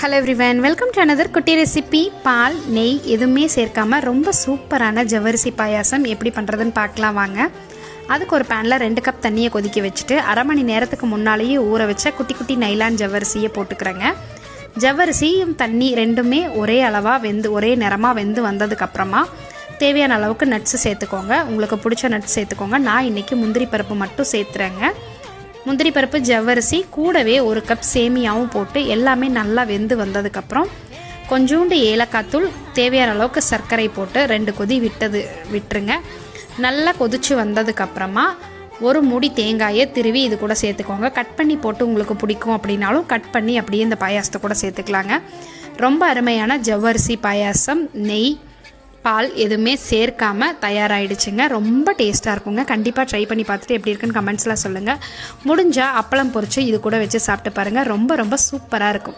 Hello everyone, welcome to another குட்டி recipe. பால் நெய் எதுவுமே சேர்க்காம ரொம்ப சூப்பரான ஜவ்வரிசி பாயாசம் எப்படி பண்ணுறதுன்னு பார்க்கலாம் வாங்க. அதுக்கு ஒரு பேனில் 2 கப் தண்ணியை கொதிக்க வச்சுட்டு அரை மணி நேரத்துக்கு முன்னாலேயே ஊற வச்ச குட்டி குட்டி நைலான் ஜவ்வரிசியை போட்டுக்கிறேங்க. ஜவ்வரிசியும் தண்ணி ரெண்டுமே ஒரே அளவாக ஒரே நிறமாக வெந்து வந்ததுக்கப்புறமா தேவையான அளவுக்கு நட்ஸு சேர்த்துக்கோங்க. உங்களுக்கு பிடிச்ச நட்ஸ் சேர்த்துக்கோங்க. நான் இன்றைக்கி முந்திரி பருப்பு மட்டும் சேர்த்துறேங்க. முந்திரி பருப்பு, ஜவ்வரிசி கூடவே 1 கப் சேமியாவும் போட்டு எல்லாமே நல்லா வெந்து வந்ததுக்கப்புறம் கொஞ்சோண்டு ஏலக்காய் தூள், தேவையான அளவுக்கு சர்க்கரை போட்டு 2 கொதி விட்டுருங்க. நல்லா கொதிச்சு வந்ததுக்கப்புறமா ஒரு மூடி தேங்காயை திருவி இது கூட சேர்த்துக்கோங்க. கட் பண்ணி போட்டு உங்களுக்கு பிடிக்கும் அப்படின்னாலும் கட் பண்ணி அப்படியே இந்த பாயாசத்தை கூட சேர்த்துக்கலாங்க. ரொம்ப அருமையான ஜவ்வரிசி பாயாசம் நெய் பால் எதுவுமே சேர்க்காம தயாராகிடுச்சுங்க. ரொம்ப டேஸ்ட்டாக இருக்குங்க. கண்டிப்பாக ட்ரை பண்ணி பார்த்துட்டு எப்படி இருக்குன்னு கமெண்ட்ஸில் சொல்லுங்கள். முடிஞ்சால் அப்பளம் பொரிச்சு இது கூட வச்சு சாப்பிட்டு பாருங்கள். ரொம்ப ரொம்ப சூப்பராக இருக்கும்.